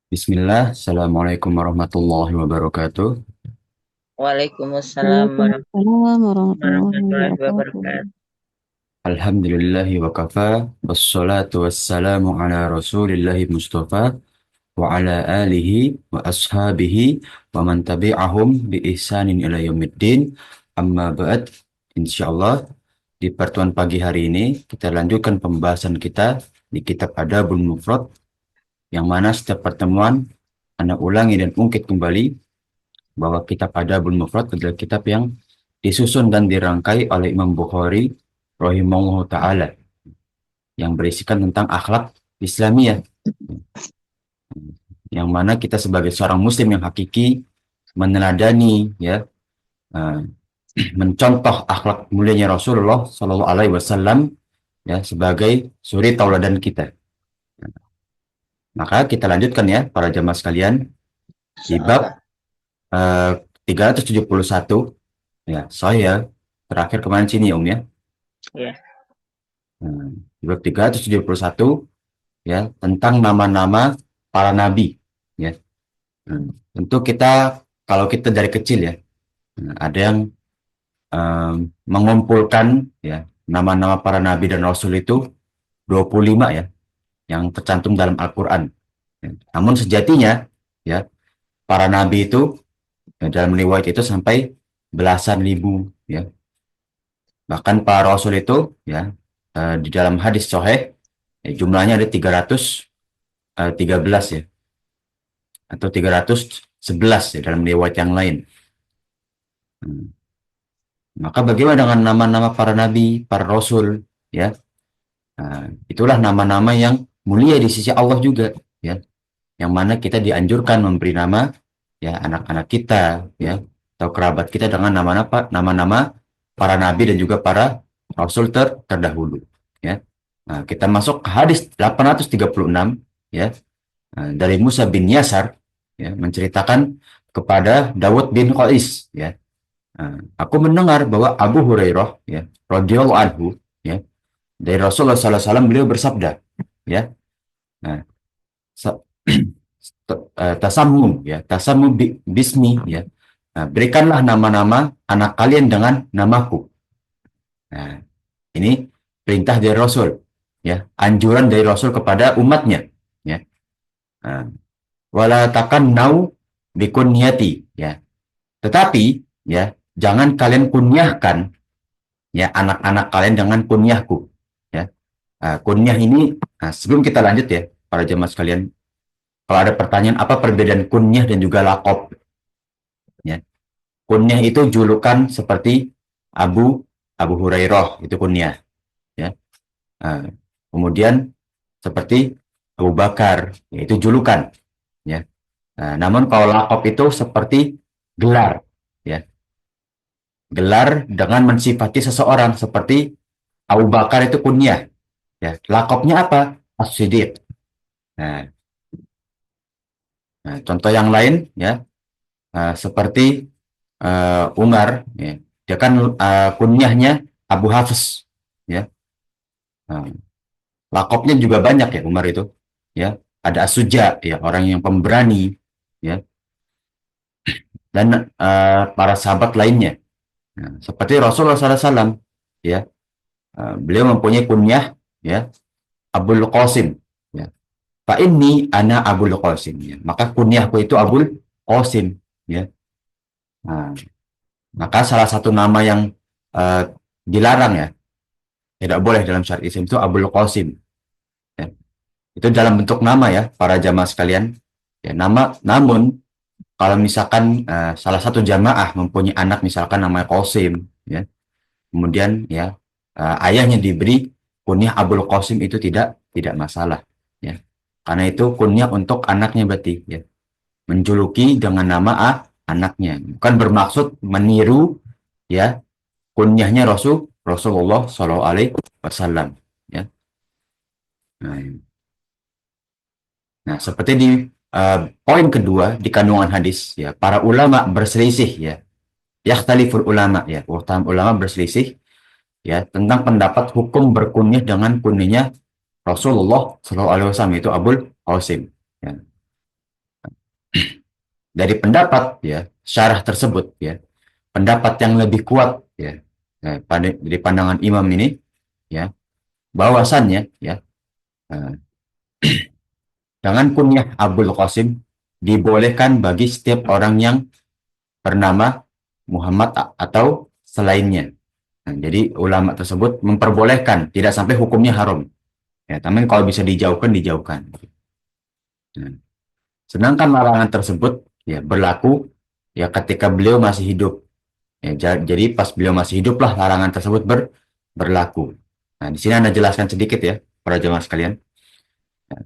Bismillah, Assalamualaikum warahmatullahi wabarakatuh. Waalaikumsalam Waalaikumsalam warahmatullahi warahmatullahi wabarakatuh. wabarakatuh. Alhamdulillahi wa kafa, wassalatu wassalamu ala rasulillahi mustafa, wa ala alihi wa ashabihi, wa man tabi'ahum bi ihsanin ila yaumiddin, amma ba'd. Insyaallah, di pertemuan pagi hari ini, kita lanjutkan pembahasan kita di kitab Adabul Mufrad, yang mana setiap pertemuan, Anda ulangi dan ungkit kembali bahwa kitab Adabul Mufrad adalah kitab yang disusun dan dirangkai oleh Imam Bukhari rahimahullah taala yang berisikan tentang akhlak Islamiyah, yang mana kita sebagai seorang muslim yang hakiki meneladani ya, eh, mencontoh akhlak mulianya Rasulullah Shallallahu alaihi wasallam ya sebagai suri tauladan kita. Maka kita lanjutkan ya para jamaah sekalian di bab Insyaallah. 371 ya. Saya terakhir kemarin sini ya ya. Ya, Di bab 371 ya tentang nama-nama para nabi ya. Tentu kita kalau kita dari kecil ya, ada yang mengumpulkan ya nama-nama para nabi dan rasul itu 25 ya yang tercantum dalam Al-Qur'an. Ya. Namun sejatinya ya para nabi itu ya, dalam riwayat itu sampai belasan ribu ya. Bahkan para rasul itu ya di dalam hadis sahih ya, jumlahnya ada 313 ya atau 311 ya dalam riwayat yang lain. Hmm. Maka bagaimana dengan nama-nama para nabi, para rasul, ya? Nah, itulah nama-nama yang mulia di sisi Allah juga, ya. Yang mana kita dianjurkan memberi nama, ya, anak-anak kita, ya, atau kerabat kita dengan nama-nama para nabi dan juga para rasul terdahulu, ya. Nah, kita masuk ke hadis 836, ya, dari Musa bin Yasar, ya, menceritakan kepada Dawud bin Qais, ya. Aku mendengar bahwa Abu Hurairah ya radhiyallahu anhu ya dari Rasulullah SAW beliau bersabda ya nah, tasammum bismi ya. Nah, berikanlah nama-nama anak kalian dengan namaku. Nah, ini perintah dari Rasul ya, anjuran dari Rasul kepada umatnya ya. Nah, wala takannau bikunyati ya. Tetapi ya jangan kalian kunyahkan ya anak-anak kalian dengan kunyahku ya. Kunyah ini sebelum kita lanjut ya para jemaah sekalian, kalau ada pertanyaan apa perbedaan kunyah dan juga lakob ya. Kunyah itu julukan seperti Abu Abu Hurairah itu kunyah ya. uh, Kemudian seperti Abu Bakar yaitu julukan ya. Namun kalau lakob itu seperti gelar ya, gelar dengan mensifati seseorang seperti Abu Bakar itu kunyah. Ya, lakopnya apa? As-Siddiq. Nah, contoh yang lain ya, seperti Umar, ya. Dia kan kunyahnya Abu Hafiz, ya. Nah, lakopnya juga banyak ya Umar itu, ya. Ada As-Suja, ya orang yang pemberani, ya. Dan para sahabat lainnya. Nah, seperti Rasulullah SAW, ya. Beliau mempunyai kunyah, ya, Abul Qasim, ya. Pak ini ana Abul Qasim ya. Maka kunyahku itu Abul Qasim ya. Nah, maka salah satu nama yang uh, dilarang ya, tidak boleh dalam syariat Islam itu Abul Qasim ya. Itu dalam bentuk nama ya para jamaah sekalian. Ya, nama namun kalau misalkan salah satu jamaah mempunyai anak misalkan namanya Qasim ya. Kemudian ya ayahnya diberi kunyah Abul Qasim itu tidak masalah ya. Karena itu kunyah untuk anaknya berarti ya. Menjuluki dengan nama anaknya, bukan bermaksud meniru ya kunyahnya Rasulullah Shallallahu Alaihi Wasallam. Ya. Nah, seperti di poin kedua di kandungan hadis, ya para ulama berselisih ya, yakhtaliful ulama ya, ulama berselisih ya tentang pendapat hukum berkunyah dengan kunyahnya Rasulullah Shallallahu Alaihi Wasallam, itu Abul Qasim. Ya. Dari pendapat ya syarah tersebut ya, pendapat yang lebih kuat ya, pada dari pandangan Imam ini ya, bahwasannya ya, eh, dengan kunyah Abul Qasim dibolehkan bagi setiap orang yang bernama Muhammad atau selainnya. Nah, jadi ulama tersebut memperbolehkan, tidak sampai hukumnya haram. Ya, tapi kalau bisa dijauhkan, dijauhkan. Nah, sedangkan larangan tersebut ya berlaku ya ketika beliau masih hidup. Ya, jadi pas beliau masih hidup lah larangan tersebut berlaku. Nah, di sini Anda jelaskan sedikit ya, para jemaah sekalian. Nah,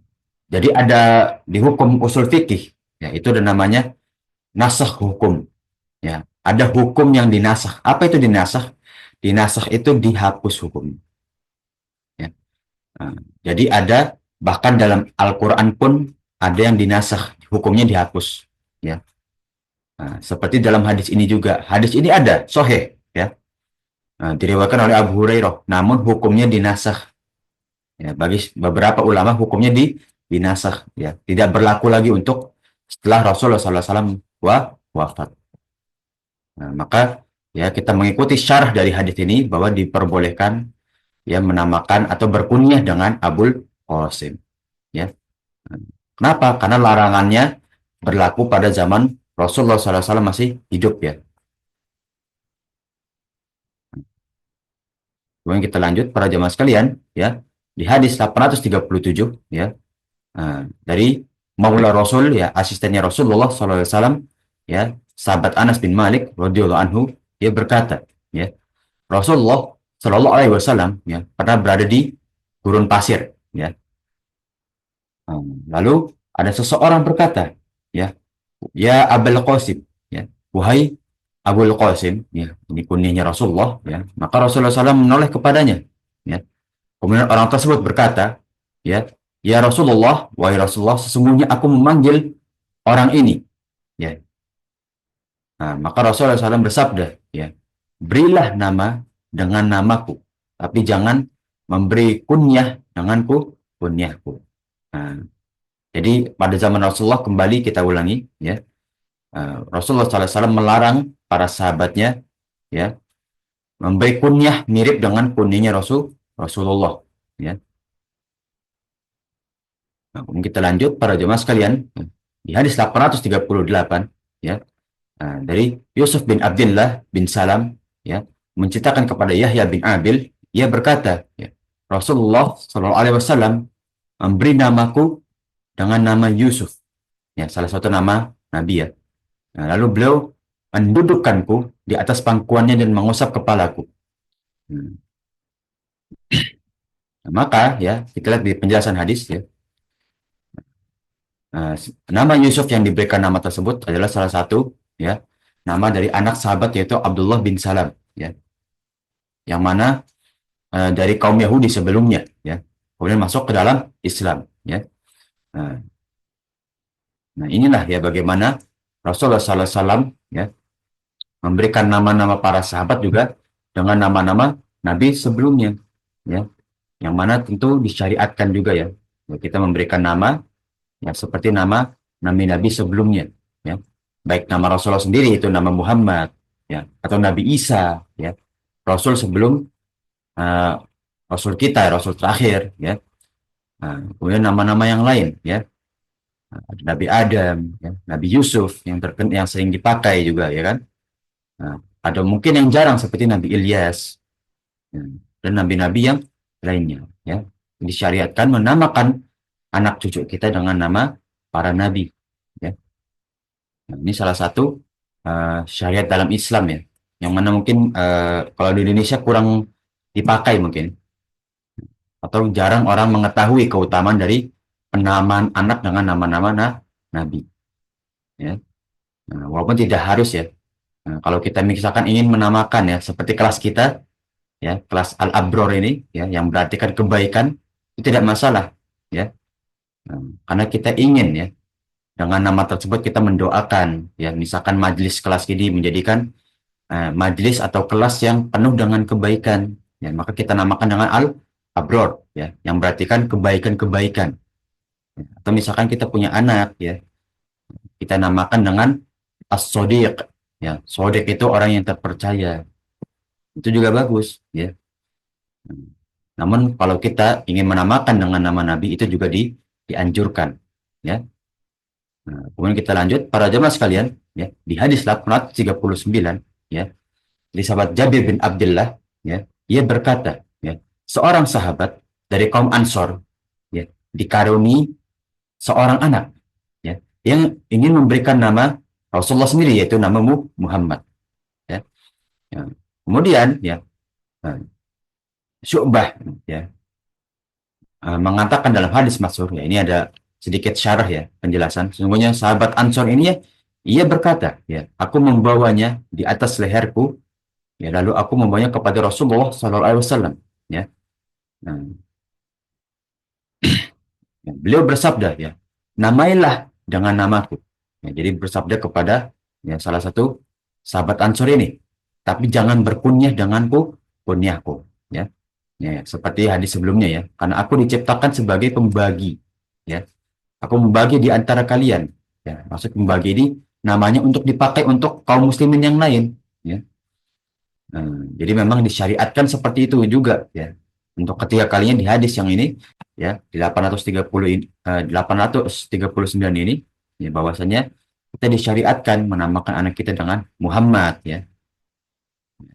jadi ada di hukum usul fikih, ya itu ada namanya nasakh hukum. Ya, ada hukum yang dinasakh. Apa itu dinasakh? Dinasakh itu dihapus hukum. Ya. Nah, jadi ada bahkan dalam Al-Quran pun ada yang dinasakh, hukumnya dihapus. Ya. Nah, seperti dalam hadis ini juga. Hadis ini ada, sahih. Ya. Nah, diriwayatkan oleh Abu Hurairah. Namun hukumnya dinasakh. Ya, bagi beberapa ulama hukumnya dinasakh. Ya. Tidak berlaku lagi untuk setelah Rasulullah SAW wafat. Nah, maka ya kita mengikuti syarah dari hadis ini bahwa diperbolehkan ya menamakan atau berkunyah dengan Abul Qasim. Ya. Kenapa? Karena larangannya berlaku pada zaman Rasulullah SAW masih hidup ya. Kemudian kita lanjut para jemaah sekalian ya. Di hadis 837 ya, dari Maula Rasul ya, asistennya Rasulullah SAW ya, sahabat Anas bin Malik radhiyallahu anhu, dia berkata ya, Rasulullah Shallallahu Alaihi Wasallam ya pernah berada di gurun pasir ya. Lalu ada seseorang berkata ya, ya Abul Qasim ya, wahai Abul Qasim ya, ini kunyahnya Rasulullah ya. Maka Rasulullah SAW menoleh kepadanya ya. Kemudian orang tersebut berkata ya, ya Rasulullah, wahai Rasulullah, sesungguhnya aku memanggil orang ini ya. Nah, maka Rasulullah SAW bersabda ya, berilah nama dengan namaku, tapi jangan memberi kunyah denganku, kunyahku. Nah, jadi pada zaman Rasulullah, kembali kita ulangi ya, Rasulullah SAW melarang para sahabatnya ya memberi kunyah mirip dengan kunyahnya Rasulullah ya. Nah, kita lanjut para jemaah sekalian di hadis 838 ya, dari Yusuf bin Abdullah bin Salam ya, menceritakan kepada Yahya bin Abil, ia berkata ya, Rasulullah Shallallahu Alaihi Wasallam memberi namaku dengan nama Yusuf ya, salah satu nama Nabi ya. Nah, lalu beliau mendudukkanku di atas pangkuannya dan mengusap kepalaku. Nah, maka ya kita lihat di penjelasan hadis ya, nama Yusuf yang diberikan nama tersebut adalah salah satu ya nama dari anak sahabat yaitu Abdullah bin Salam ya, yang mana dari kaum Yahudi sebelumnya ya, kemudian masuk ke dalam Islam ya. Nah, inilah ya bagaimana Rasulullah SAW ya memberikan nama-nama para sahabat juga dengan nama-nama Nabi sebelumnya ya, yang mana tentu disyariatkan juga ya. Ya, kita memberikan nama ya seperti nama nabi-nabi sebelumnya ya, baik nama Rasulullah sendiri itu nama Muhammad ya, atau Nabi Isa ya, Rasul sebelum uh, Rasul kita, Rasul terakhir ya. Kemudian nama-nama yang lain ya, Nabi Adam ya, Nabi Yusuf yang yang sering dipakai juga ya kan. Ada mungkin yang jarang seperti Nabi Ilyas ya, dan nabi-nabi yang lainnya ya, disyariatkan menamakan anak cucu kita dengan nama para nabi ya. Nah, ini salah satu syariat dalam Islam ya, yang mana mungkin kalau di Indonesia kurang dipakai mungkin, atau jarang orang mengetahui keutamaan dari penamaan anak dengan nama-nama nabi ya. Nah, walaupun tidak harus ya. Nah, kalau kita misalkan ingin menamakan ya seperti kelas kita ya, kelas Al-Abror ini ya, yang berarti kan kebaikan, itu tidak masalah ya. Nah, karena kita ingin ya dengan nama tersebut kita mendoakan ya, misalkan majelis kelas ini menjadikan majelis atau kelas yang penuh dengan kebaikan ya, maka kita namakan dengan abror, ya, yang berartikan kebaikan-kebaikan. Atau misalkan kita punya anak, ya, kita namakan dengan as-sodiq, ya, sodiq itu orang yang terpercaya, itu juga bagus, ya. Namun kalau kita ingin menamakan dengan nama Nabi itu juga dianjurkan, ya. Nah, kemudian kita lanjut para jemaah sekalian, ya, di hadis 839, ya, dari sahabat Jabir bin Abdullah, ya, ia berkata, ya, seorang sahabat dari kaum Ansor, ya, dikaruniai seorang anak, ya, yang ingin memberikan nama Rasulullah sendiri, yaitu namamu Muhammad, ya. Ya. Kemudian, ya, Syu'bah, ya, mengatakan dalam hadis masyhur, ya, ini ada sedikit syarah, ya, penjelasan. Sesungguhnya sahabat Ansor ini, ya, ia berkata, ya, aku membawanya di atas leherku, ya, lalu aku membawanya kepada Rasulullah SAW, ya. Nah, ya, beliau bersabda, ya, namailah dengan namaku. Ya, jadi bersabda kepada, ya, salah satu sahabat Ansor ini, tapi jangan berkunyah denganku kunyahku, ya. Ya, seperti hadis sebelumnya, ya, karena aku diciptakan sebagai pembagi, ya. Aku membagi di antara kalian, ya. Maksud membagi ini namanya untuk dipakai untuk kaum muslimin yang lain, ya. Jadi memang disyariatkan seperti itu juga, ya. Untuk ketiga kalinya di hadis yang ini, ya, di 830 ini, 839 ini, ya, bahwasanya kita disyariatkan menamakan anak kita dengan Muhammad, ya.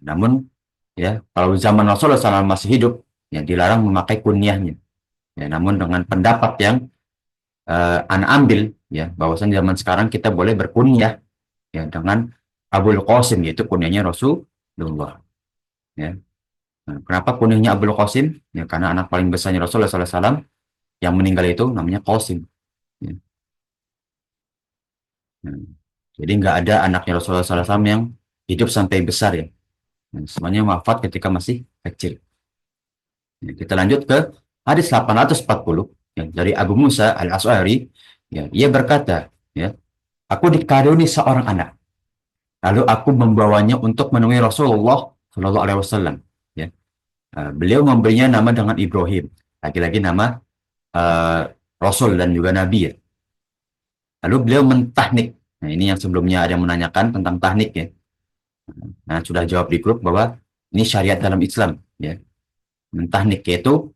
Namun, ya, kalau zaman Rasulullah SAW masih hidup, ya, dilarang memakai kunyahnya. Ya, namun dengan pendapat yang anak ambil, ya, bahwasanya zaman sekarang kita boleh berkunyah, ya, dengan Abul Qasim, yaitu kunyahnya Rasulullah, ya. Nah, kenapa kunyahnya Abul Qasim? Ya, karena anak paling besarnya Rasulullah SAW yang meninggal itu namanya Qasim. Ya. Nah, jadi nggak ada anaknya Rasulullah SAW yang hidup sampai besar, ya. Nah, semuanya wafat ketika masih kecil. Ya, kita lanjut ke hadis 840, ya, dari Abu Musa al-Asy'ari, ya, ia berkata, ya, aku dikaruniai seorang anak, lalu aku membawanya untuk menemui Rasulullah Shallallahu Alaihi Wasallam. Ya. Beliau memberinya nama dengan Ibrahim, lagi-lagi nama uh, Rasul dan juga Nabi, ya. Lalu beliau mentahnik. Nah, ini yang sebelumnya ada yang menanyakan tentang tahnik, ya. Nah, sudah jawab di grup bahwa ini syariat dalam Islam, ya. Mentahnik yaitu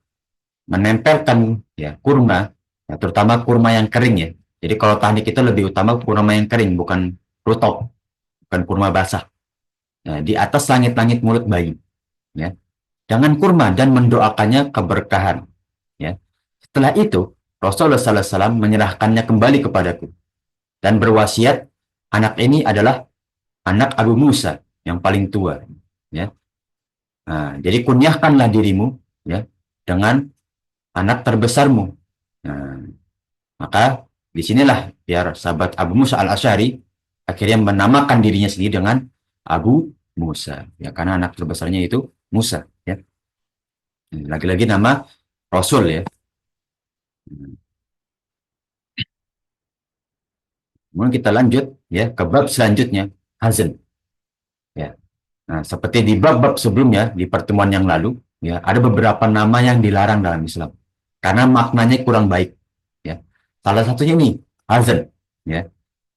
menempelkan, ya, kurma, ya, terutama kurma yang kering, ya. Jadi kalau tahnik itu lebih utama kurma yang kering, bukan rutop, bukan kurma basah. Nah, di atas langit-langit mulut bayi, ya, dengan kurma dan mendoakannya keberkahan, ya. Setelah itu Rasulullah SAW menyerahkannya kembali kepadaku dan berwasiat, anak ini adalah anak Abu Musa yang paling tua, ya. Nah, jadi kunyahkanlah dirimu, ya, dengan anak terbesarmu. Nah, maka disinilah biar sahabat Abu Musa al-Asy'ari akhirnya menamakan dirinya sendiri dengan Abu Musa, ya, karena anak terbesarnya itu Musa, ya. Lagi-lagi nama Rasul, ya. Kemudian kita lanjut, ya, ke bab selanjutnya, hazan, ya. Nah, seperti di bab-bab sebelumnya di pertemuan yang lalu, ya, ada beberapa nama yang dilarang dalam Islam karena maknanya kurang baik, ya. Salah satunya ini hazan, ya.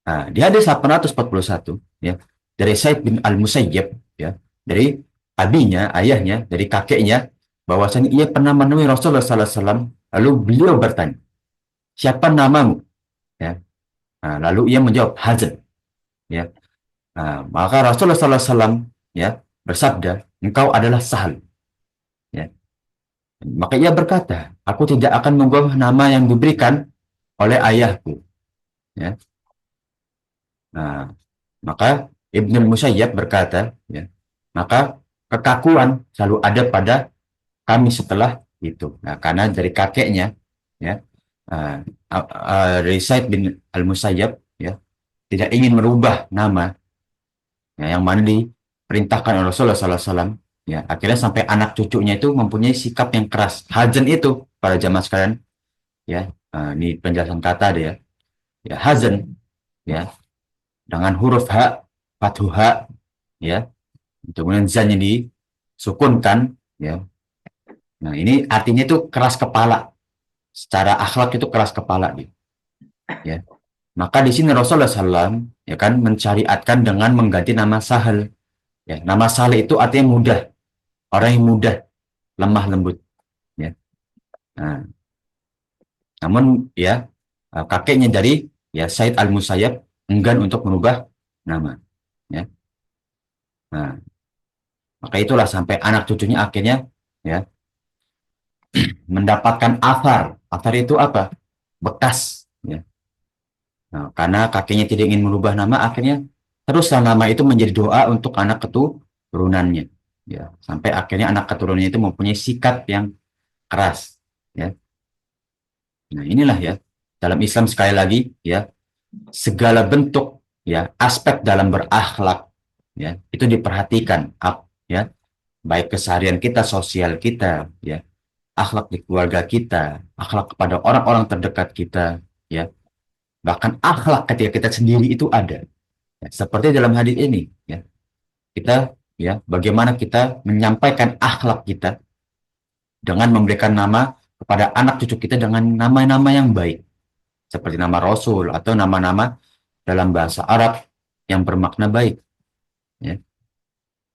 Nah, di hadis 841, ya, dari Said bin Al-Musayyib, ya, dari abinya, ayahnya, dari kakeknya, bahwasanya ia pernah menemui Rasulullah SAW, lalu beliau bertanya, siapa namamu? Ya. Nah, lalu ia menjawab Hazan, ya. Nah, maka Rasulullah SAW, ya, bersabda, engkau adalah Sahal, ya. Maka ia berkata, aku tidak akan mengubah nama yang diberikan oleh ayahku, ya. Nah, maka Ibnu Musayyab berkata, ya, maka kekakuan selalu ada pada kami setelah itu. Nah, karena dari kakeknya, ya, uh, dari Said bin Al-Musayyab, ya, tidak ingin merubah nama, ya, yang mana diperintahkan oleh Rasulullah SAW, ya, akhirnya sampai anak cucunya itu mempunyai sikap yang keras. Hazan itu para jamaah sekalian, ya, ini penjelasan kata ada, ya, hazan, ya, dengan huruf H, fathuh H, ya, kemudian zannya disukunkan, ya, Nah, ini artinya itu keras kepala. Secara akhlak itu keras kepala gitu. Ya. Maka di sini Rasulullah SAW ya kan mencariatkan dengan mengganti nama Sahal. Ya, nama Sahal itu artinya mudah, orang yang mudah, lemah lembut. Ya. Nah, namun ya kakeknya dari ya Said Al Musayyab enggan untuk merubah nama. Ya. Nah, maka itulah sampai anak cucunya akhirnya ya mendapatkan athar. Athar itu apa? Bekas. Ya. Nah, karena kakeknya tidak ingin merubah nama, akhirnya teruslah nama itu menjadi doa untuk anak keturunannya. Ya, sampai akhirnya anak keturunannya itu mempunyai sikap yang keras. Ya. Nah, inilah ya dalam Islam sekali lagi ya segala bentuk ya aspek dalam berakhlak ya itu diperhatikan ya baik keseharian kita, sosial kita, ya akhlak di keluarga kita, akhlak kepada orang-orang terdekat kita, ya bahkan akhlak ketika kita sendiri itu ada. Ya, seperti dalam hadis ini, ya kita ya bagaimana kita menyampaikan akhlak kita dengan memberikan nama kepada anak cucu kita dengan nama-nama yang baik, seperti nama Rasul atau nama-nama dalam bahasa Arab yang bermakna baik. Ya.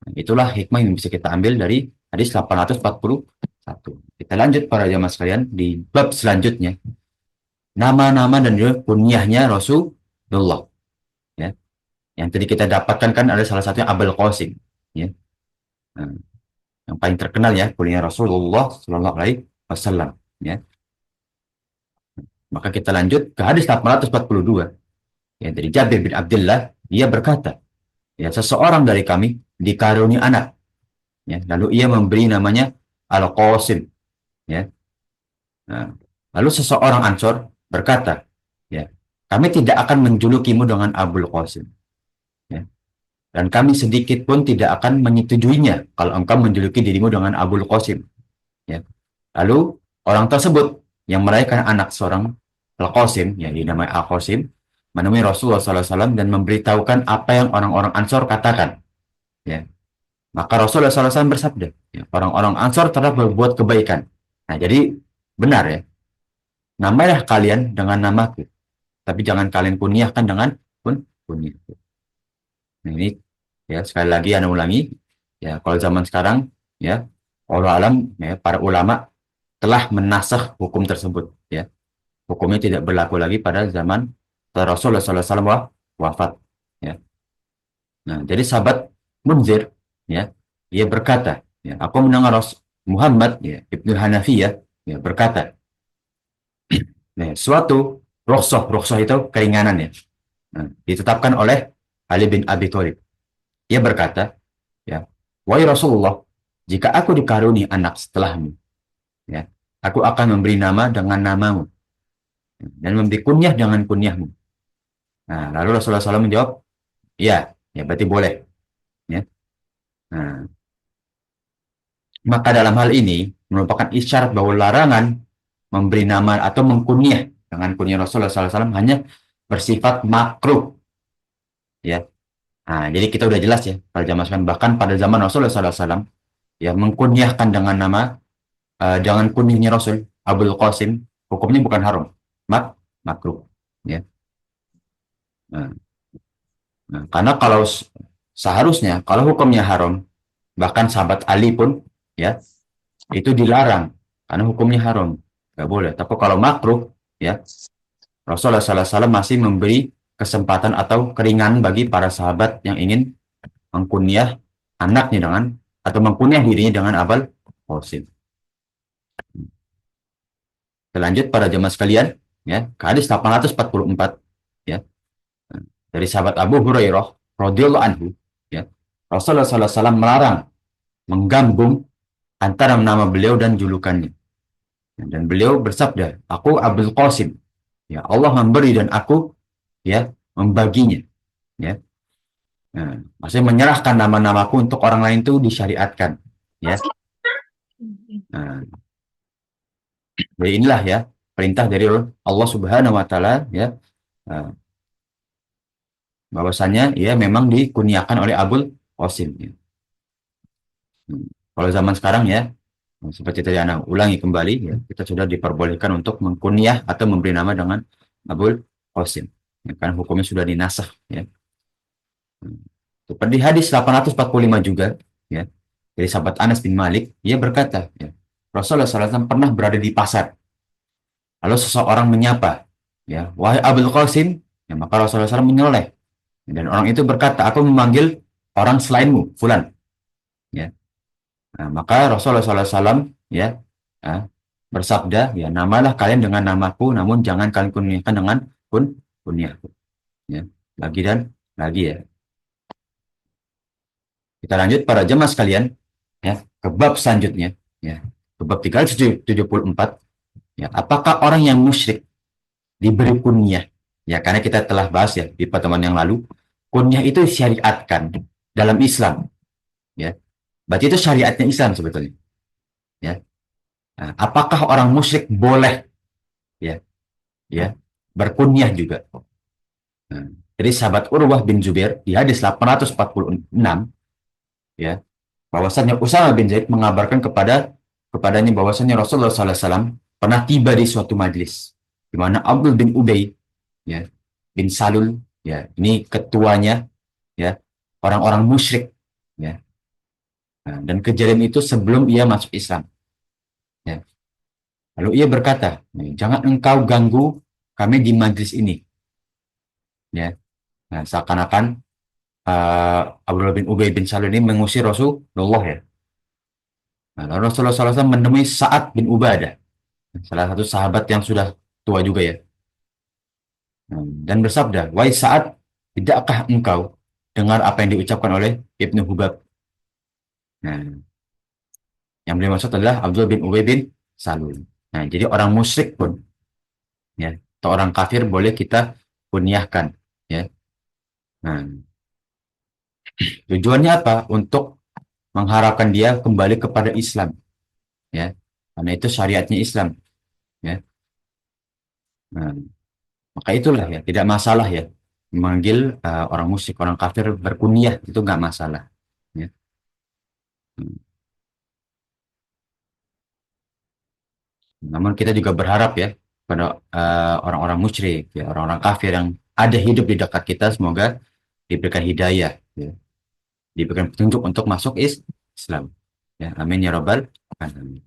Nah, itulah hikmah yang bisa kita ambil dari hadis 841. Kita lanjut para jamaah sekalian di bab selanjutnya. Nama-nama dan juga kunyahnya Rasulullah. Ya. Yang tadi kita dapatkan kan ada salah satunya Abul Qasim. Ya. Nah, yang paling terkenal ya kunyah Rasulullah Sallallahu Alaihi Wasallam. Ya. Maka kita lanjut ke hadis 842. Ya, dari Jabir bin Abdullah, dia berkata, ya seseorang dari kami dikaruniai anak. Ya, lalu ia memberi namanya Al-Qasim. Ya. Nah, lalu seseorang Ansor berkata, ya, kami tidak akan menjulukimu dengan Abul Qasim. Ya. Dan kami sedikit pun tidak akan menyetujuinya kalau engkau menjuluki dirimu dengan Abul Qasim. Ya. Lalu orang tersebut yang melahirkan anak seorang Al-Qasim, yang dinamai Al-Qasim, menemui Rasulullah SAW dan memberitahukan apa yang orang-orang Ansor katakan. Ya. Maka Rasulullah SAW bersabda, ya, orang-orang Ansor telah berbuat kebaikan. Nah, jadi benar ya, namailah kalian dengan namaku, tapi jangan kalian kunyahkan dengan kunyah. Nah, ini ya sekali lagi Anda ulangi, ya kalau zaman sekarang ya Allah alam ya para ulama telah menasakh hukum tersebut ya. Hukumnya tidak berlaku lagi pada zaman Rasulullah SAW wafat ya. Nah, jadi sahabat Munzir ya, ia berkata, ya, aku mendengar Muhammad ya Ibnu Hanafiyah ya berkata, nah, suatu rukhsah itu keringanan ya. Nah, ditetapkan oleh Ali bin Abi Thalib. Ia berkata, ya, wahai Rasulullah, jika aku dikaruni anak setelahmu, ya, aku akan memberi nama dengan namamu dan memberi kunyah dengan kunyahmu. Nah, lalu Rasulullah SAW menjawab, ya, ya berarti boleh. Ya. Nah, maka dalam hal ini merupakan isyarat bahwa larangan memberi nama atau mengkunyah dengan kunyah Rasulullah SAW hanya bersifat makruh. Ya, nah, jadi kita udah jelas ya pada zaman sekarang bahkan pada zaman Rasulullah SAW ya mengkunyahkan dengan nama dengan kunyahnya Rasul Abul Qasim hukumnya bukan haram, makruh. Ya, nah, nah, karena kalau seharusnya kalau hukumnya haram bahkan sahabat Ali pun ya itu dilarang karena hukumnya haram nggak boleh. Tapi kalau makruh ya Rasulullah SAW masih memberi kesempatan atau keringanan bagi para sahabat yang ingin mengkunyah anaknya dengan atau mengkunyah dirinya dengan Abul Qasim. Lanjut para jemaah sekalian ya ke hadis 844 ya dari sahabat Abu Hurairah radhiyallahu anhu ya Rasulullah SAW melarang menggabung antara nama beliau dan julukannya. Dan beliau bersabda, aku Abdul Qasim. Ya, Allah memberi dan aku ya membaginya. Ya. Nah, maksudnya menyerahkan nama-namaku untuk orang lain itu disyariatkan. Ya. Nah, jadi inilah ya perintah dari Allah Subhanahu Wa Taala ya. Nah, bahwasanya ya memang dikunyakan oleh Abul Qasim. Ya. Kalau zaman sekarang ya Seperti tadi anak ulangi kembali, ya, kita sudah diperbolehkan untuk mengkunyah atau memberi nama dengan Abul Qasim. Ya, karena hukumnya sudah dinasah. Ya. Seperti hadis 845 juga, ya, dari sahabat Anas bin Malik, ia berkata, ya, Rasulullah SAW pernah berada di pasar. Lalu seseorang menyapa, ya, wahai Abul Qasim, ya, maka Rasulullah SAW menoleh. Dan orang itu berkata, aku memanggil orang selainmu, Fulan. Ya. Nah, maka Rasulullah SAW, ya, ah, bersabda, ya, namalah kalian dengan namaku, namun jangan kalian kunyakan dengan kunyahku. Ya. Lagi dan lagi, ya. Kita lanjut para jemaah sekalian, ya, ke bab selanjutnya, ya. Ke bab 374, ya, apakah orang yang musyrik diberi kunyah? Ya, karena kita telah bahas, ya, di pertemuan yang lalu, kunyah itu syariatkan dalam Islam, ya. Berarti itu syariatnya Islam sebetulnya, ya. Nah, apakah orang musyrik boleh, ya, ya, berkunyah juga? Nah, jadi sahabat Urwah bin Zubair di hadis 846, ya, bahwasanya Usama bin Zaid mengabarkan kepadanya bahwasanya Rasulullah SAW pernah tiba di suatu majlis di mana Abdul bin Ubay, ya, bin Salul, ya, ini ketuanya, ya, orang-orang musyrik, ya. Nah, dan kejadian itu sebelum ia masuk Islam, ya. Lalu ia berkata, jangan engkau ganggu kami di majlis ini, ya. Nah, seakan-akan Abdullah bin Ubay bin Salul ini mengusir Rasulullah, ya. Nah, lalu Rasulullah SAW menemui Sa'ad bin Ubadah, salah satu sahabat yang sudah tua juga, ya. Nah, dan bersabda, wahai Sa'ad, tidakkah engkau dengar apa yang diucapkan oleh Ibnu Hubab? Nah, yang beliau maksud adalah Abdullah bin Ubay bin Salul. Nah, jadi orang musyrik pun, ya, atau orang kafir boleh kita kunyahkan, ya. Nah, tujuannya apa? Untuk mengharapkan dia kembali kepada Islam, ya. Karena itu syariatnya Islam, ya. Nah, maka itulah, ya, tidak masalah, ya, memanggil orang musyrik, orang kafir berkunyah itu nggak masalah, ya. Namun kita juga berharap, ya, pada orang-orang musyrik, ya, orang-orang kafir yang ada hidup di dekat kita, semoga diberikan hidayah, ya, diberikan petunjuk untuk masuk Islam. Ya, amin ya robbal alamin.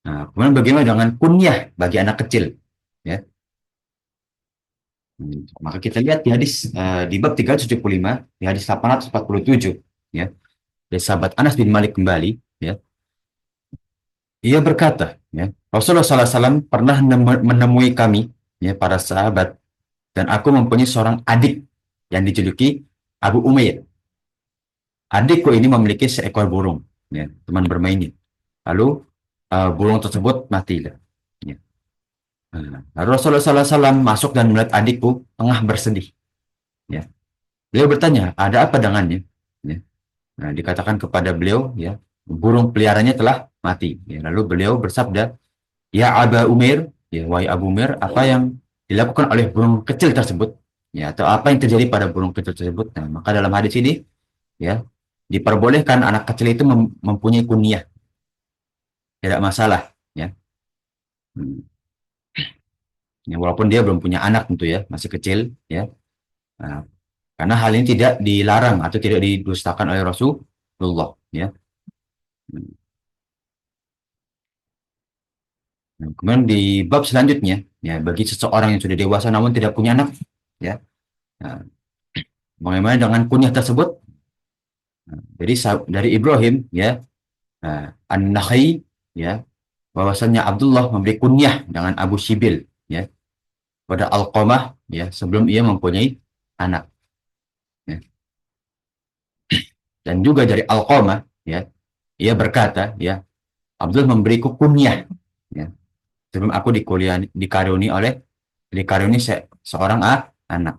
Nah, kemudian bagaimana dengan kunyah bagi anak kecil? Ya, maka kita lihat di hadis di bab 375, di hadis 847, ya, dari sahabat Anas bin Malik kembali, ya, ia berkata, ya, Rasulullah SAW pernah menemui kami, ya, para sahabat, dan aku mempunyai seorang adik yang dijuluki Abu Umayyah. Adikku ini memiliki seekor burung, ya, teman bermainnya. Lalu burung tersebut mati. Ya. Nah, lalu Rasulullah SAW masuk dan melihat adikku tengah bersedih. Ya. Beliau bertanya, ada apa dengannya? Ya. Nah, dikatakan kepada beliau, ya, burung peliharanya telah mati. Ya. Lalu beliau bersabda, ya Aba Umair, ya, wahai Abu Umair, apa yang dilakukan oleh burung kecil tersebut? Ya, atau apa yang terjadi pada burung kecil tersebut? Nah, maka dalam hadis ini, ya, diperbolehkan anak kecil itu mempunyai kunyah, tidak masalah, ya. Hmm. Ya, walaupun dia belum punya anak tentu, ya, masih kecil, ya. Nah, karena hal ini tidak dilarang atau tidak didustakan oleh Rasulullah, ya. Hmm. Nah, kemudian di bab selanjutnya, ya, bagi seseorang yang sudah dewasa namun tidak punya anak, ya. Nah, bagaimana dengan kunyah tersebut? Nah, jadi dari Ibrahim, ya, An-Nakhai, ya, bahwasanya Abdullah memberi kunyah dengan Abu Sibil, ya, pada Alqamah, ya, sebelum ia mempunyai anak, ya. Dan juga dari Alqamah, ya, ia berkata, ya, Abdul memberiku kunyah, ya, sebelum aku dikaruniai seorang anak,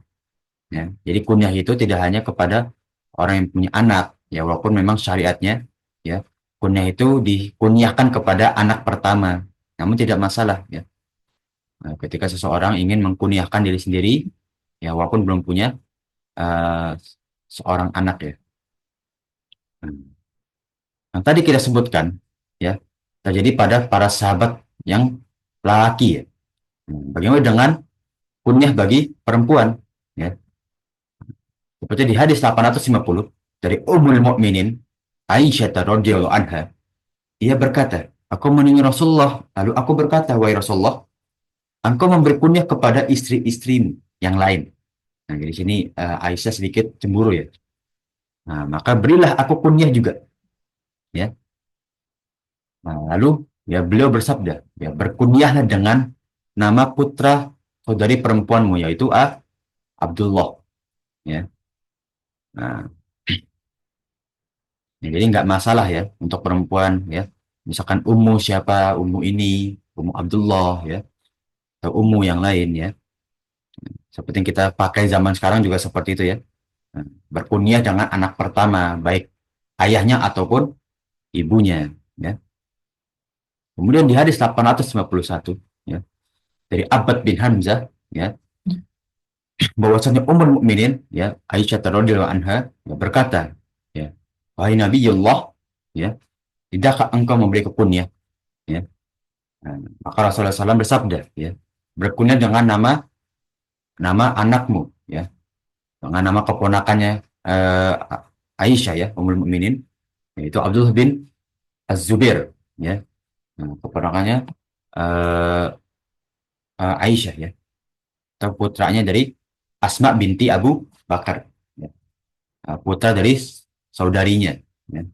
ya. Jadi kunyah itu tidak hanya kepada orang yang punya anak, ya, walaupun memang syariatnya, ya, kunyah itu dikunyahkan kepada anak pertama, namun tidak masalah, ya. Nah, ketika seseorang ingin mengkunyahkan diri sendiri, ya, walaupun belum punya uh, seorang anak, ya. Nah, tadi kita sebutkan, ya, terjadi pada para sahabat yang laki ya. Bagaimana dengan kunyah bagi perempuan ya? Seperti di hadis 850 dari Ummul Mukminin Aisyah radhiyallahu anha, ia berkata, aku mendengar Rasulullah, lalu aku berkata, wahai Rasulullah, engkau memberi kunyah kepada istri-istrimu yang lain. Nah, di sini Aisyah sedikit cemburu ya. Nah, maka berilah aku kunyah juga, ya. Nah, lalu ya beliau bersabda, ya berkunyahlah dengan nama putra saudari perempuanmu yaitu Abdullah, ya. Nah, ya, jadi nggak masalah ya untuk perempuan ya. Misalkan Ummu siapa, Ummu ini, Ummu Abdullah ya, atau Ummu yang lain ya. Seperti yang kita pakai zaman sekarang juga seperti itu ya. Nah, berkunyah dengan anak pertama, baik ayahnya ataupun ibunya ya. Kemudian di hadis 851 ya, dari Abbad bin Hamzah ya, bahwasanya Ummul Mukminin ya Aisyah radhiyallahu anha ya, berkata ya, wahai Nabi Allah ya, tidakkah engkau memberi kunyah ya? Nah, maka Rasulullah SAW bersabda ya, berkunyah dengan nama nama anakmu ya, dengan nama keponakannya Aisyah ya Ummul Mukminin yaitu Abdullah bin Az-Zubair ya. Nah, keponakannya eh, Aisyah ya, atau putranya dari Asma binti Abu Bakar ya. Putra dari saudarinya ya.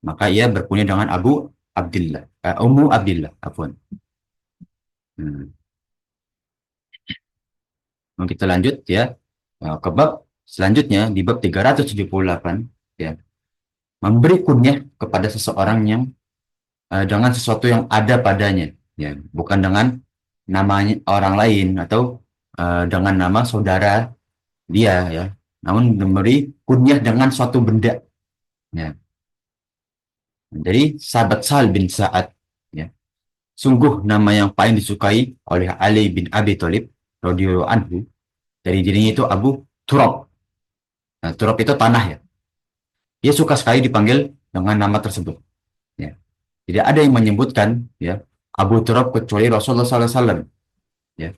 Maka ia berpunya dengan Abu Abdullah, Ummu Abdullah afwan. Hmm. Nah, kita lanjut ya. Ke bab selanjutnya di bab 378 ya, memberi kunyah kepada seseorang yang dengan sesuatu yang ada padanya ya, bukan dengan namanya orang lain atau dengan nama saudara dia ya, namun memberi kunyah dengan suatu benda ya. Jadi sahabat Sahal bin Sa'ad ya, sungguh nama yang paling disukai oleh Ali bin Abi Thalib radhiyallahu anhu, dari dirinya itu Abu Turab. Nah, Turab itu tanah ya, dia suka sekali dipanggil dengan nama tersebut ya. Tidak ada yang menyebutkan ya Abu Turab kecuali Rasulullah SAW ya.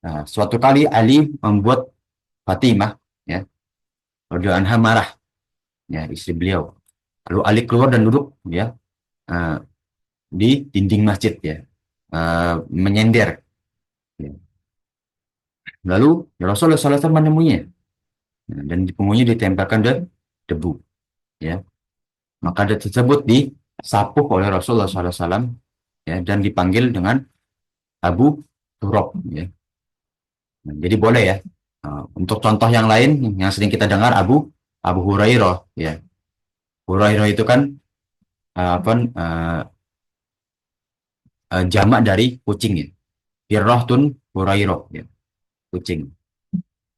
Nah, suatu kali Ali membuat Fatimah ya radhiyallahu anha marah ya, istri beliau. Lalu Ali keluar dan duduk ya uh, di dinding masjid ya, menyender ya. Lalu ya Rasulullah SAW menemuinya ya, dan di punggungnya ditempelkan debu ya. Maka dia tersebut disapuh oleh Rasulullah SAW ya, dan dipanggil dengan Abu Turab ya. Nah, jadi boleh ya. Untuk contoh yang lain yang sering kita dengar Abu Abu Hurairah ya. Hurairah itu kan apa jamak dari kucing ya. Hirrahtun Hurairah ya, kucing.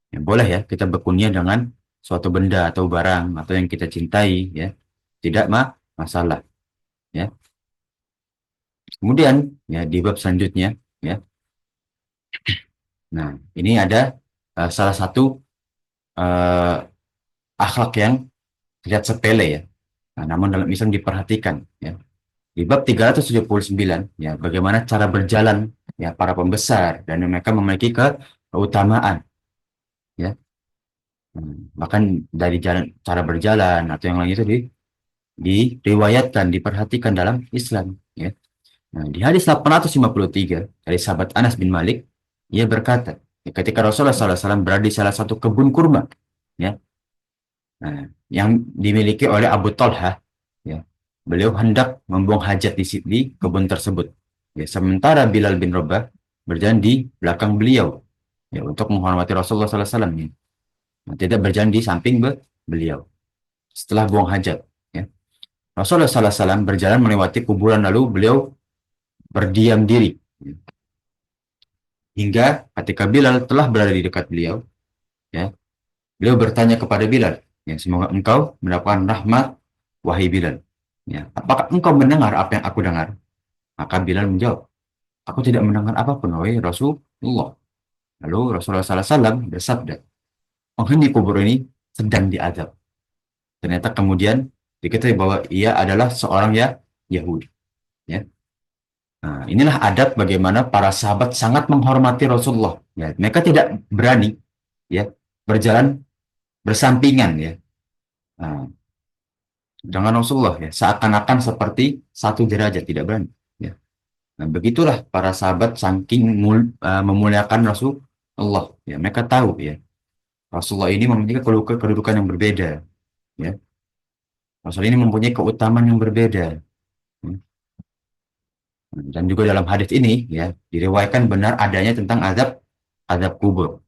Ya, boleh ya kita berkunyah dengan suatu benda atau barang atau yang kita cintai ya. Tidak masalah ya. Kemudian ya di bab selanjutnya ya. Nah, ini ada salah satu uh, akhlak yang terlihat sepele ya. Nah, namun dalam Islam diperhatikan ya. Di bab 379 ya, bagaimana cara berjalan ya para pembesar dan mereka memiliki keutamaan ya. Bahkan dari jalan, cara berjalan atau yang lain itu diriwayatkan, diperhatikan dalam Islam ya. Nah, di hadis 853 dari sahabat Anas bin Malik, ia berkata, ya, ketika Rasulullah SAW berada di salah satu kebun kurma ya, nah, yang dimiliki oleh Abu Talha ya, beliau hendak membuang hajat di kebun tersebut ya, sementara Bilal bin Rabah berjalan di belakang beliau ya, untuk menghormati Rasulullah SAW ya. Nah, tidak berjalan di samping beliau setelah buang hajat ya. Rasulullah SAW berjalan melewati kuburan, lalu beliau berdiam diri ya. Hingga ketika Bilal telah berada di dekat beliau ya, beliau bertanya kepada Bilal ya, semoga engkau mendapatkan rahmat wahai Bilal ya, apakah engkau mendengar apa yang aku dengar? Maka Bilal menjawab, aku tidak mendengar apapun wahai Rasulullah. Lalu Rasulullah SAW bersabda, penghuni kubur ini sedang diazab. Ternyata kemudian diketahui bahwa ia adalah seorang ya Yahudi ya. Nah, inilah adab bagaimana para sahabat sangat menghormati Rasulullah. Ya, mereka tidak berani ya berjalan bersampingan ya. Nah, dengan Rasulullah ya, seakan-akan seperti satu derajat, tidak berani. Ya. Nah, begitulah para sahabat saking memuliakan Rasulullah. Ya, mereka tahu ya Rasulullah ini memiliki kedudukan yang berbeda. Ya. Rasul ini mempunyai keutamaan yang berbeda. Ya. Dan juga dalam hadis ini ya diriwayatkan benar adanya tentang azab azab kubur.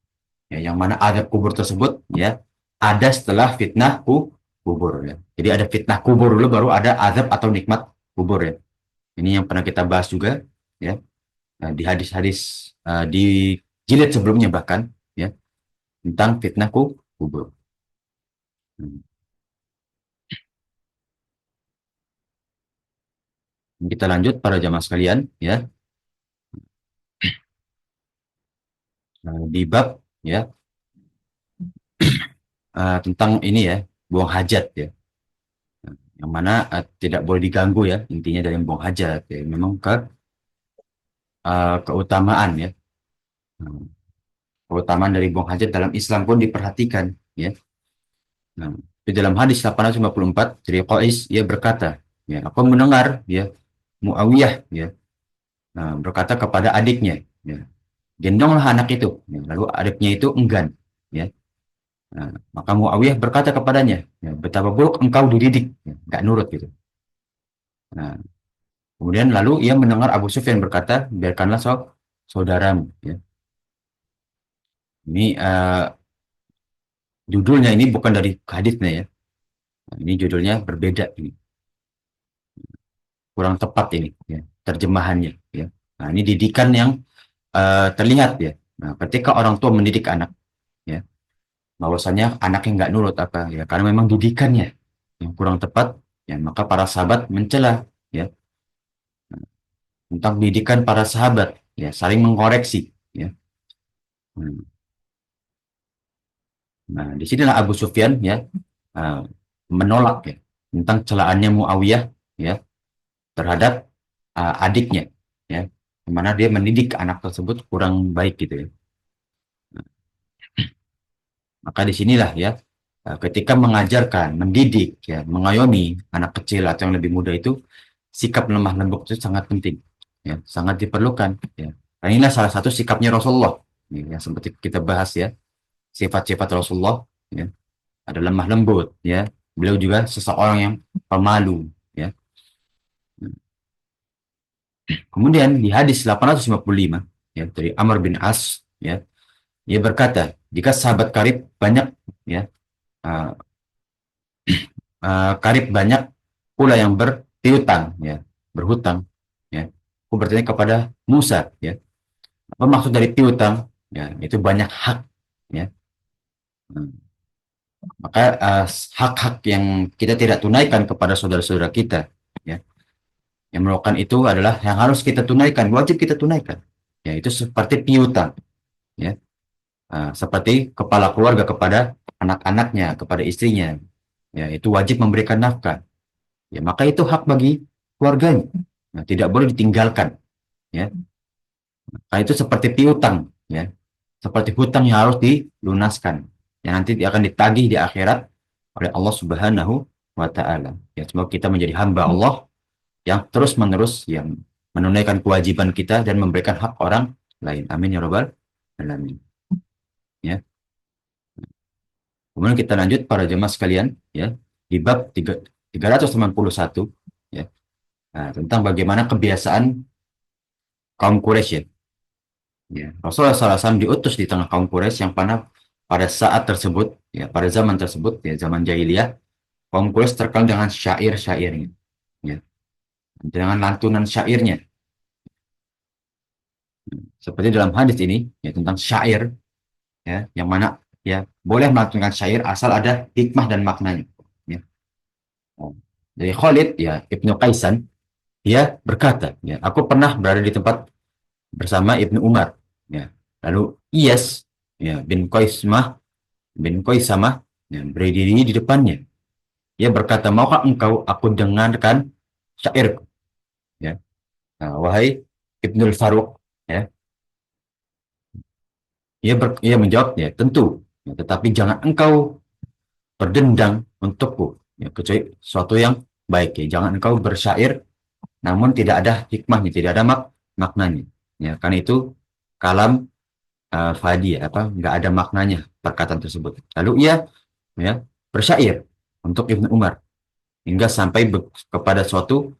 Ya, yang mana azab kubur tersebut ya ada setelah fitnah kubur ya. Jadi ada fitnah kubur dulu baru ada azab atau nikmat kubur ya. Ini yang pernah kita bahas juga ya. Nah, di hadis-hadis di jilid sebelumnya bahkan ya tentang fitnah kubur. Hmm. Kita lanjut para jamaah sekalian ya. Nah, di bab ya tentang ini ya buang hajat ya. Yang mana tidak boleh diganggu ya intinya dari buang hajat ya. Memang keutamaan ya. Hmm. Keutamaan dari buang hajat dalam Islam pun diperhatikan ya. Nah, di dalam hadis 854 dari Qais ia berkata, ya, aku mendengar ya Muawiyah ya, nah, berkata kepada adiknya, ya, gendonglah anak itu. Ya, lalu adiknya itu enggan, ya. Nah, maka Muawiyah berkata kepadanya, ya, betapa buruk engkau dididik, ya, nggak nurut gitu. Nah, kemudian lalu ia mendengar Abu Sufyan berkata, biarkanlah saudaramu. Ya. Ini judulnya ini bukan dari hadisnya ya. Nah, ini judulnya berbeda ini, kurang tepat ini, ya, terjemahannya. Ya. Nah, ini didikan yang terlihat ya. Nah, ketika orang tua mendidik anak, ya, bahwasanya anaknya nggak nurut apa ya, karena memang didikannya yang kurang tepat, ya, maka para sahabat mencela, ya, tentang didikan para sahabat, ya, saling mengkoreksi, ya. Hmm. Nah, disinilah Abu Sufyan, ya, uh, menolak ya tentang celaannya Muawiyah, ya, terhadap adiknya, ya, di mana dia mendidik anak tersebut kurang baik gitu ya. Maka disinilah ya, ketika mengajarkan, mendidik, ya, mengayomi anak kecil atau yang lebih muda itu, sikap lemah lembut itu sangat penting, ya, sangat diperlukan. Ya. Dan inilah salah satu sikapnya Rasulullah, ya, yang seperti kita bahas ya, sifat-sifat Rasulullah, ya, ada lemah lembut, ya, beliau juga seseorang yang pemalu, ya. Kemudian di hadis 855 ya dari Amr bin As ya, ia berkata, jika sahabat karib banyak ya uh, karib banyak pula yang berpiutang ya, berhutang ya. Aku bertanya kepada Musa ya, apa maksud dari piutang? Ya, itu banyak hak ya. Hmm. Maka hak-hak yang kita tidak tunaikan kepada saudara-saudara kita ya, yang melakukan itu adalah yang harus kita tunaikan, wajib kita tunaikan. Ya, itu seperti piutang ya. Seperti kepala keluarga kepada anak-anaknya, kepada istrinya, ya itu wajib memberikan nafkah. Ya maka itu hak bagi keluarganya. Nah, tidak boleh ditinggalkan. Ya, nah, itu seperti piutang, ya, seperti hutang yang harus dilunaskan, yang nanti akan ditagih di akhirat oleh Allah Subhanahu wa Ta'ala. Ya, semoga kita menjadi hamba Allah yang terus-menerus yang menunaikan kewajiban kita dan memberikan hak orang lain. Amin ya Rabbal alamin. Ya. Kemudian kita lanjut para jemaah sekalian ya di bab 381 ya. Nah, tentang bagaimana kebiasaan kaum Quraisy ya. Ya, Rasulullah SAW diutus di tengah kaum Quraisy yang pada saat tersebut ya pada zaman tersebut ya zaman jahiliyah kaum Quraisy terkenal dengan syair-syairnya ya dengan lantunan syairnya seperti dalam hadis ini ya tentang syair ya yang mana ya boleh melantunkan syair asal ada hikmah dan maknanya ya. Dari Khalid ya Ibnu Qaisan dia berkata ya aku pernah berada di tempat bersama Ibnu Umar ya lalu Iyas ya bin Qaisamah ya, berdiri di depannya dia berkata maukah engkau aku dengarkan syairku ya Wahai Ibnul Faruq, ya, ia menjawab, ya tentu, ya, tetapi jangan engkau berdendang untukku, ya, kecuali sesuatu yang baik, ya. Jangan engkau bersyair namun tidak ada hikmahnya, tidak ada maknanya, ya. Karena itu kalam fadi, ya, apa, nggak ada maknanya perkataan tersebut. Lalu ia, ya, bersyair untuk Ibnu Umar hingga sampai kepada suatu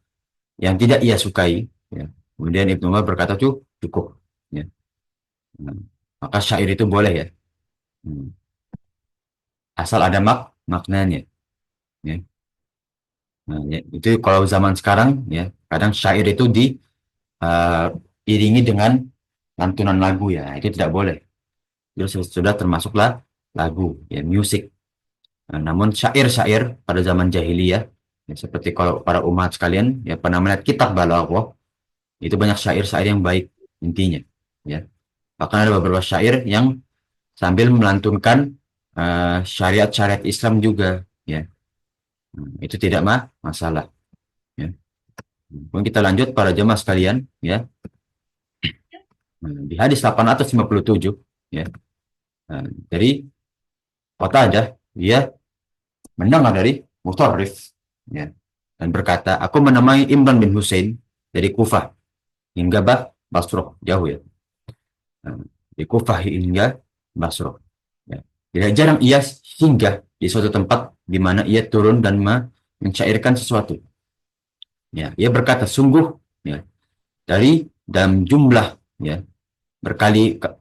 yang tidak ia sukai, ya. Kemudian Ibnu Umar berkata, cukup, ya. Nah, maka syair itu boleh, ya. Hmm. Asal ada maknanya, ya. Nah, ya, itu kalau zaman sekarang, ya, kadang syair itu iringi dengan lantunan lagu, ya. Itu tidak boleh. Itu sudah termasuklah lagu, ya, musik. Nah, namun syair-syair pada zaman jahiliyah, ya, seperti kalau para umat sekalian, ya, pernah melihat kitab Balaghah, itu banyak syair-syair yang baik intinya, ya. Bahkan ada beberapa syair yang sambil melantunkan syariat-syariat Islam juga, ya. Itu tidak masalah, ya. Kemudian kita lanjut para jemaah sekalian, ya. Di hadis 857, ya. Dari Qatadah, dia mendengar dari Mutarrif, ya, dan berkata, aku menemani Imran bin Husain dari Kufah hingga Basrah, jauh, ya. Di Kufah hingga Basrah, ya. Tidak jarang ia singgah di suatu tempat di mana ia turun dan mensyairkan sesuatu. Ya, ia berkata, sungguh, ya, dari dalam jumlah, ya,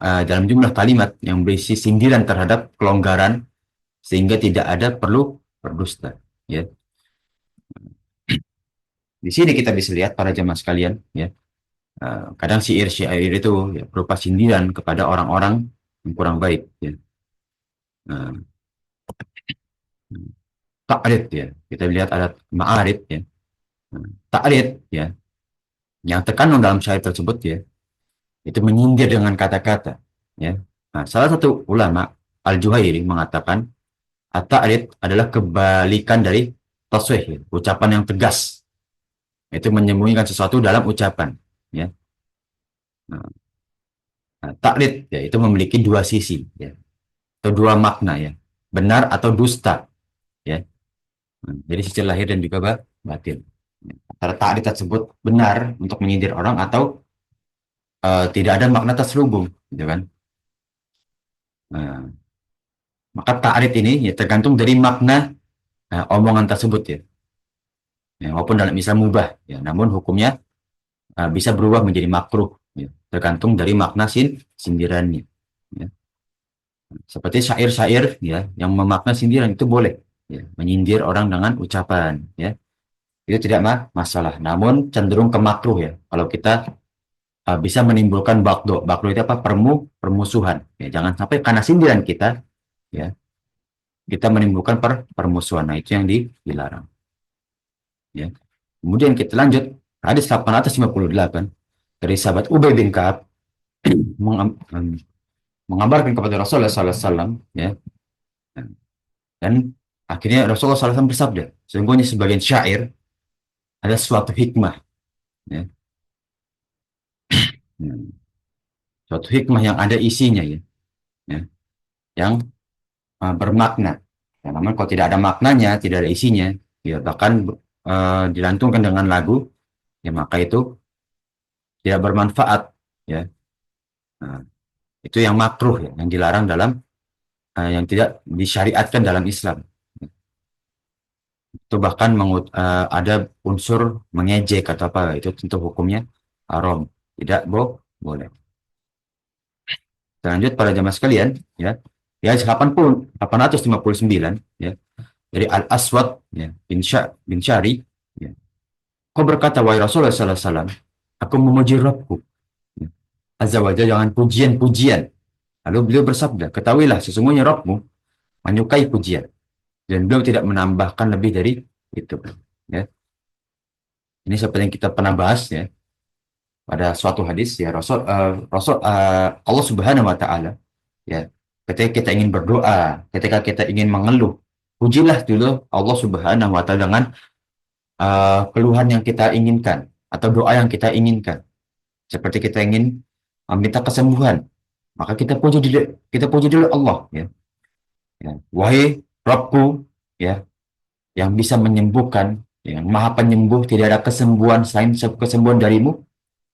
dalam jumlah kalimat yang berisi sindiran terhadap kelonggaran sehingga tidak ada perlu berdusta, ya. Di sini kita bisa lihat para jemaah sekalian, ya, kadang syair-syair itu, ya, berupa sindiran kepada orang-orang yang kurang baik, ya. Uh, Ta'rid, ya, kita lihat ada ma'arid, ya. Ta'rid, ya, yang terkandung dalam syair tersebut, ya, itu menyindir dengan kata-kata, ya. Nah, salah satu ulama Al-Juhairi mengatakan at-ta'rid adalah kebalikan dari taswih, ya, ucapan yang tegas. Itu menyembunyikan sesuatu dalam ucapan, ya. Nah, ta'rid, ya, itu memiliki dua sisi, ya, atau dua makna, ya, benar atau dusta, ya. Jadi sisi lahir dan juga batin. Antara ta'rid tersebut benar untuk menyindir orang atau tidak ada makna terselubung, gitu kan. Nah, maka ta'rid ini, ya, tergantung dari makna omongan tersebut, ya. Ya, walaupun dalam Islam mubah, ya, namun hukumnya bisa berubah menjadi makruh, ya, tergantung dari makna sindirannya, ya. Seperti syair-syair, ya, yang memakna sindiran itu boleh, ya, menyindir orang dengan ucapan, ya, itu tidak masalah. Namun cenderung ke makruh, ya, kalau kita bisa menimbulkan bakdo itu apa, permusuhan, ya, jangan sampai karena sindiran kita, ya, kita menimbulkan permusuhan. Nah, itu yang dilarang, ya. Kemudian kita lanjut hadis 858 dari sahabat Ubay bin Ka'ab mengabarkan kepada Rasulullah SAW, ya, dan akhirnya Rasulullah SAW bersabda, sesungguhnya sebagian syair ada suatu hikmah, ya. Suatu hikmah yang ada isinya, ya, ya, yang bermakna. Ya, namun kalau tidak ada maknanya, tidak ada isinya, ya, bahkan dilantungkan dengan lagu, ya, maka itu tidak bermanfaat, ya. Nah, itu yang makruh, ya, yang dilarang dalam yang tidak disyariatkan dalam Islam. Itu bahkan ada unsur mengejek atau apa, itu tentu hukumnya haram, tidak boleh. Lanjut para jamaah sekalian, ya, di ayat 859, ya, dari Al-Aswad, ya, bin Syari, ya, kau berkata, wahai Rasulullah sallallahu alaihi wasallam, aku memuji Rabbku, ya, azza wa jalla, jangan pujian-pujian. Lalu beliau bersabda, ketahuilah sesungguhnya Rabbmu menyukai pujian, dan beliau tidak menambahkan lebih dari itu, ya. Ini seperti yang kita pernah bahas, ya, pada suatu hadis, ya, Allah Subhanahu wa taala, ya, ketika kita ingin berdoa, ketika kita ingin mengeluh, pujilah dulu Allah Subhanahu wa taala dengan keluhan yang kita inginkan, atau doa yang kita inginkan. Seperti kita ingin meminta kesembuhan, maka kita puji dulu Allah, ya. Ya. Wahai Rabbku, ya, yang bisa menyembuhkan, yang Maha Penyembuh, tidak ada kesembuhan selain kesembuhan darimu,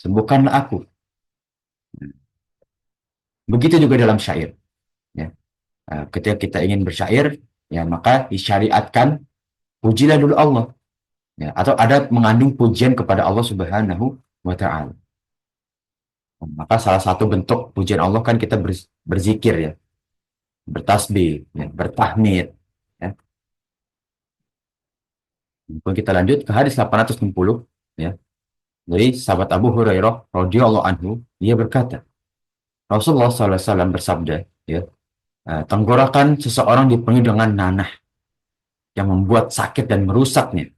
sembuhkanlah aku. Begitu juga dalam syair, ya. Ketika kita ingin bersyair, ya, maka disyariatkan pujilah dulu Allah, ya, atau ada mengandung pujian kepada Allah Subhanahu wa Ta'ala. Maka salah satu bentuk pujian Allah kan kita berzikir, ya, bertasbih, ya, bertahmid, ya. Kemudian kita lanjut ke hadis 860, ya. Dari sahabat Abu Hurairah radhiyallahu anhu, dia berkata, Rasulullah SAW bersabda, ya, tenggorokan seseorang dipenuhi dengan nanah yang membuat sakit dan merusaknya.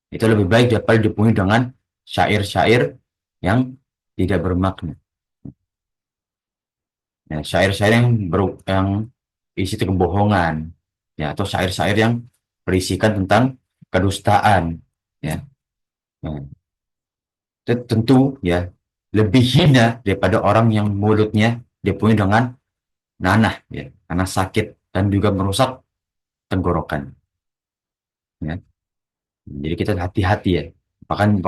Itu lebih baik daripada dipenuhi dengan syair-syair yang tidak bermakna. Ya, syair-syair yang isi kebohongan, ya, atau syair-syair yang berisikan tentang kedustaan, ya. Nah, itu tentu, ya, lebih hina daripada orang yang mulutnya dipenuhi dengan nanah, ya, karena sakit dan juga merusak tenggorokan, ya. Jadi kita hati-hati, ya. Bahkan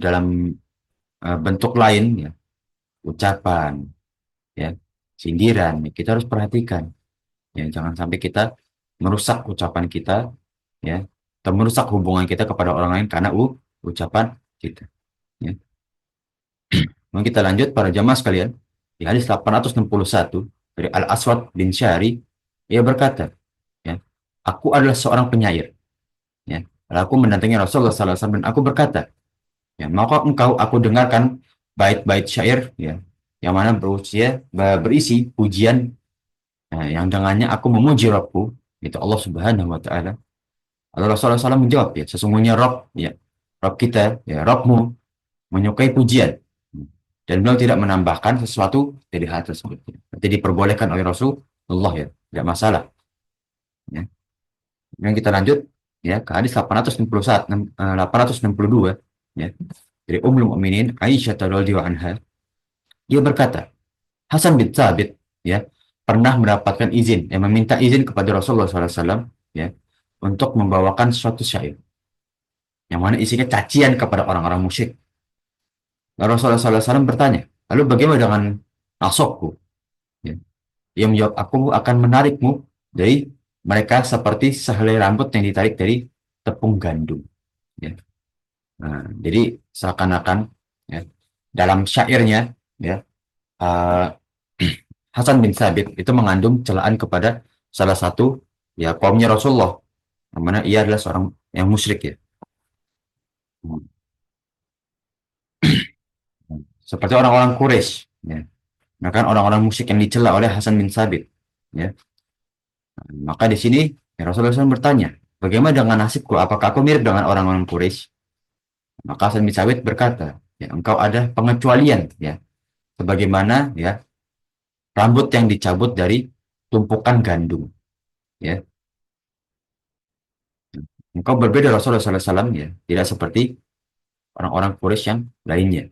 dalam bentuk lain, ya, ucapan, ya, sindiran, ya, kita harus perhatikan, ya, jangan sampai kita merusak ucapan kita, ya, atau merusak hubungan kita kepada orang lain karena ucapan kita, ya. Mau kita lanjut para jamaah sekalian, di hadis 861 dari Al Aswad bin Syari, ia berkata, ya, aku adalah seorang penyair, ya. Lalu aku mendatangi Rasulullah SAW dan aku berkata, ya, maka engkau aku dengarkan bait-bait syair, ya, yang mana berisi pujian, yang dengannya aku memuji Rabbku, itu Allah Subhanahu wa Ta'ala. Lalu Rasulullah SAW menjawab, ya, sesungguhnya Rabb, ya, Rabb kita, ya, Rabbmu menyukai pujian, dan beliau tidak menambahkan sesuatu dari hal tersebut. Jadi diperbolehkan oleh Rasulullah, ya, tidak masalah, ya. Yang kita lanjut, ya, ke hadis 862, ya, dari Ummul Mukminin Aisyah radhiyallahu anha, dia berkata, Hasan bin Thabit, ya, pernah mendapatkan izin, yang meminta izin kepada Rasulullah SAW, ya, untuk membawakan suatu syair yang mana isinya cacian kepada orang-orang musyrik. Lalu Rasulullah SAW bertanya, lalu bagaimana dengan nasabku? Ya. Ia menjawab, aku akan menarikmu dari mereka seperti sehelai rambut yang ditarik dari tepung gandum. Ya. Nah, jadi seakan-akan, ya, dalam syairnya, ya, uh, Hasan bin Sabit itu mengandung celaan kepada salah satu, ya, kaumnya Rasulullah, yang mana ia adalah seorang yang musyrik, ya. Seperti orang-orang Quraisy, ya. Maka orang-orang musyrik yang dicela oleh Hasan bin Sabit, ya. Maka di sini, ya, Rasulullah SAW bertanya, bagaimana dengan nasibku? Apakah aku mirip dengan orang-orang Quraisy? Maka Hasan bin Sabit berkata, ya, engkau ada pengecualian, ya, sebagaimana, ya, rambut yang dicabut dari tumpukan gandum, ya. Engkau berbeda Rasulullah SAW, ya, tidak seperti orang-orang Quraisy yang lainnya,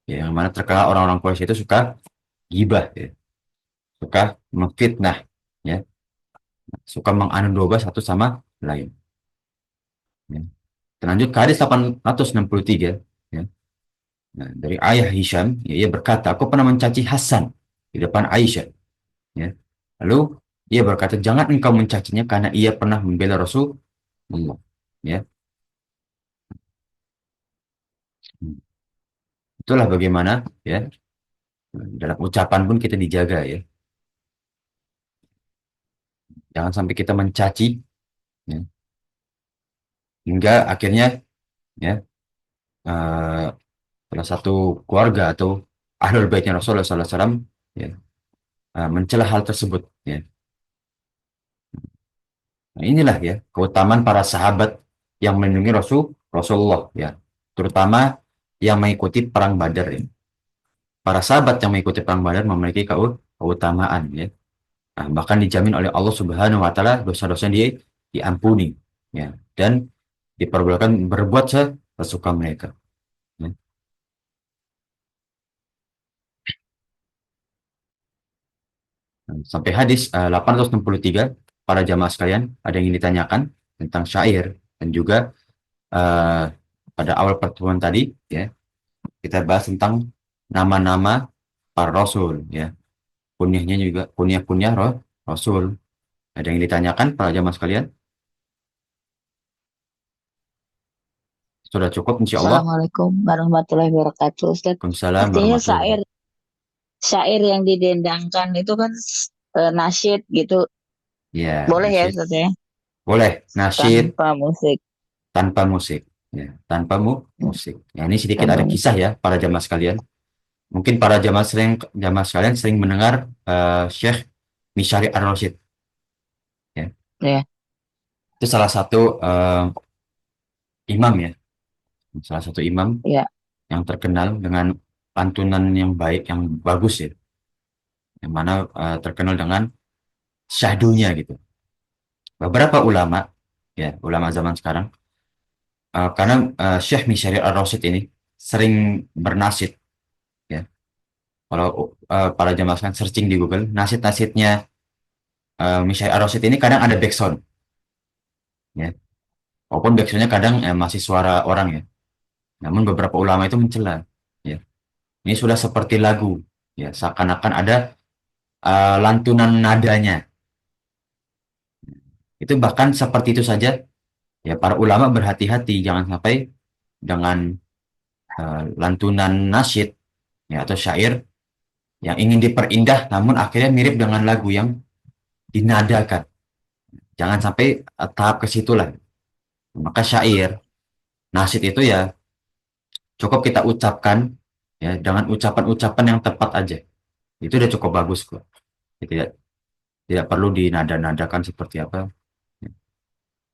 ya, yang mana terkenal orang-orang Quraisy itu suka gibah, ya, suka memfitnah, ya, suka mengadu domba satu sama lain, ya. Lanjut ke hadis 863, ya. Nah, dari ayah Hisham, ya, ia berkata, aku pernah mencaci Hasan di depan Aisyah, ya. Lalu ia berkata, jangan engkau mencacinya karena ia pernah membela Rasulullah, ya. Itulah bagaimana, ya, dalam ucapan pun kita dijaga, ya. Jangan sampai kita mencaci, ya, hingga akhirnya, ya, uh, salah satu keluarga atau ahlul baitnya Rasulullah SAW, ya, mencela hal tersebut, ya. Nah, inilah, ya, keutamaan para sahabat yang melindungi Rasulullah, ya, terutama yang mengikuti perang Badar, ya. Para sahabat yang mengikuti perang Badar memiliki keutamaan, ya. Nah, bahkan dijamin oleh Allah Subhanahu wa Ta'ala dosa-dosa dia diampuni, ya, dan diperbolehkan berbuat sesuka mereka. Sampai hadis 863, para jamaah sekalian, ada yang ingin ditanyakan tentang syair dan juga eh, pada awal pertemuan tadi ya kita bahas tentang nama-nama para rasul ya, kunyahnya juga kunyah-kunyah rasul. Ada yang ditanyakan para jamaah sekalian? Sudah cukup insya Allah. Assalamualaikum warahmatullahi wabarakatuh, Ustaz. Waalaikumsalam Artinya warahmatullahi syair wabarakatuh. syair yang didendangkan itu kan nasyid gitu. Ya, Boleh ya, nasyid. Ustaz ya? Boleh, nasyid Tanpa musik. tanpa musik. Ya, tanpa musik. Ya, ini sedikit Tanpa ada kisah musik. ya para jamaah sekalian. Mungkin para jamaah sekalian sering mendengar Syekh Misyari Ar-Rasyid. Ya. Ya, Itu salah satu imam ya, salah satu imam ya. yang terkenal dengan lantunan yang baik, yang bagus ya, yang mana terkenal dengan syahdunya gitu. Beberapa ulama, ya ulama zaman sekarang, karena Syekh Misyari Ar-Rasyid ini sering bernasid ya. Kalau para jamaah sekalian searching di Google, nasid-nasidnya Misyari Ar-Rasyid ini kadang ada backsound, ya. Walaupun backsoundnya kadang masih suara orang ya. Namun beberapa ulama itu mencela, ya. Ini sudah seperti lagu, ya. Seakan-akan ada lantunan nadanya. Itu bahkan seperti itu saja, ya. Para ulama berhati-hati jangan sampai dengan lantunan nasyid, ya, atau syair yang ingin diperindah, namun akhirnya mirip dengan lagu yang dinadakan. Jangan sampai tahap ke situ lah. Maka syair, nasyid itu ya cukup kita ucapkan ya dengan ucapan-ucapan yang tepat aja. Itu udah cukup bagus kok. Tidak tidak perlu dinada-nadakan seperti apa.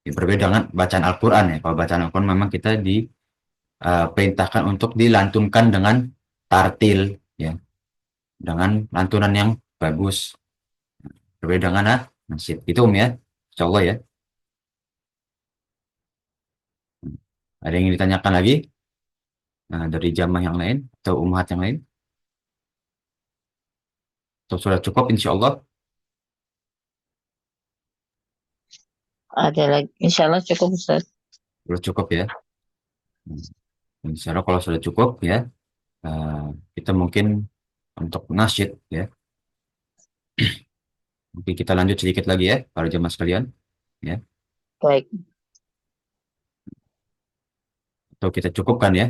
Ya, berbeda dengan bacaan Al-Quran ya. Kalau bacaan Al-Quran memang kita diperintahkan untuk dilantunkan dengan tartil ya, dengan lantunan yang bagus. Berbeda dengan nasyid. Itu ya, insya Allah ya. Ada yang ingin ditanyakan lagi dari jamaah yang lain atau umat yang lain? Atau sudah cukup insya Allah? Ada lagi. Insya Allah cukup, Ustaz. Sudah cukup ya. Insya Allah kalau sudah cukup ya, eh, kita mungkin untuk nasyid ya. Mungkin kita lanjut sedikit lagi ya, para jemaah sekalian ya. Baik. Atau kita cukupkan ya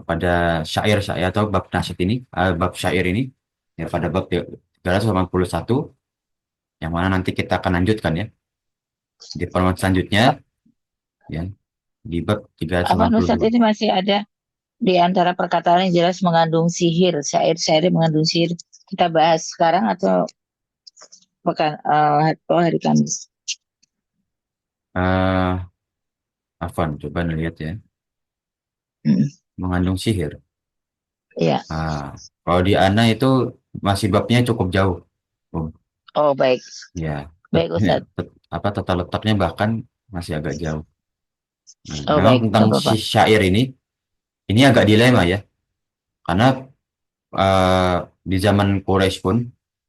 pada syair-syair atau bab nasyid ini, bab syair ini ya pada bab 381 yang mana nanti kita akan lanjutkan ya di pertemuan selanjutnya ya di bab Apa Ustaz 382. ini masih ada di antara perkataan yang jelas mengandung sihir, syair-syair yang mengandung sihir. Kita bahas sekarang atau hari Kamis? Eh, Afwan, coba lihat ya, Hmm. mengandung sihir. Iya. Kalau di Ana itu masih babnya cukup jauh. Oh, Oh, baik. ya, Baik, Ustaz. apa tata letaknya bahkan masih agak jauh. Nah, Oh, memang baik. tentang Gak si apa-apa. syair ini agak dilema ya, karena eh, di zaman Quraisy pun,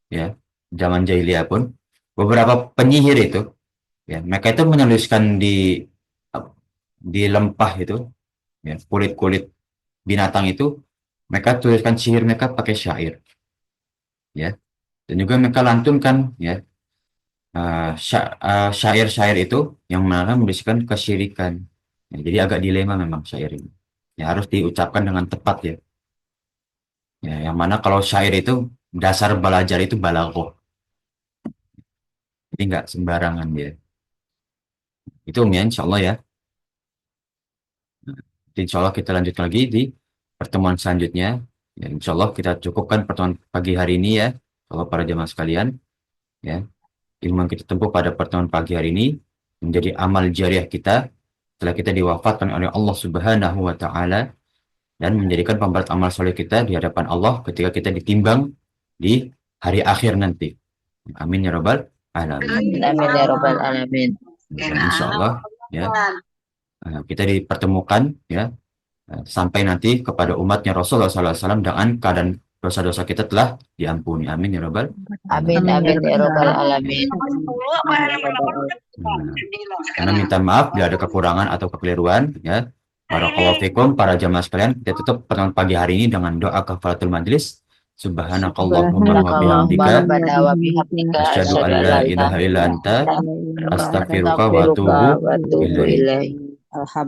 ya, zaman jahiliyah pun, beberapa penyihir itu, ya, mereka itu menuliskan di lempah itu, ya, kulit-kulit binatang itu, mereka tuliskan sihir mereka pakai syair, ya, dan juga mereka lantunkan, ya, syair-syair itu yang mana membisikkan kesyirikan. Ya, jadi agak dilema memang syair ini. Ya, harus diucapkan dengan tepat ya. Ya, yang mana kalau syair itu dasar belajar itu balaghah. Jadi nggak sembarangan dia. Itu ya, insya Allah ya. Insya Allah kita lanjut lagi di pertemuan selanjutnya. Ya, insya Allah kita cukupkan pertemuan pagi hari ini ya. Kalau para jemaah sekalian, ya, ilmu yang kita tempuh pada pertemuan pagi hari ini menjadi amal jariah kita setelah kita diwafatkan oleh Allah Subhanahu wa taala dan menjadikan pemberat amal soleh kita di hadapan Allah ketika kita ditimbang di hari akhir nanti. Amin ya rabbal alamin. Amin, amin ya robbal alamin. Dan insya Allah ya kita dipertemukan ya sampai nanti kepada umatnya Rasulullah SAW dengan keadaan dosa-dosa kita telah diampuni. Amin ya Rabbal. Amin, amin ya robbal alamin. Nah, karena minta maaf bila ada kekurangan atau kekeliruan, ya. Barakallahu fikum para jamaah sekalian. Kita tutup pertemuan pagi hari ini dengan doa kafaratul majlis. Subhanakallahumma wa bihamdika Rabbana wa bihamdika asyhadu an la ilaha illa anta astaghfiruka wa atubu wa atubu ilaik. ilaik.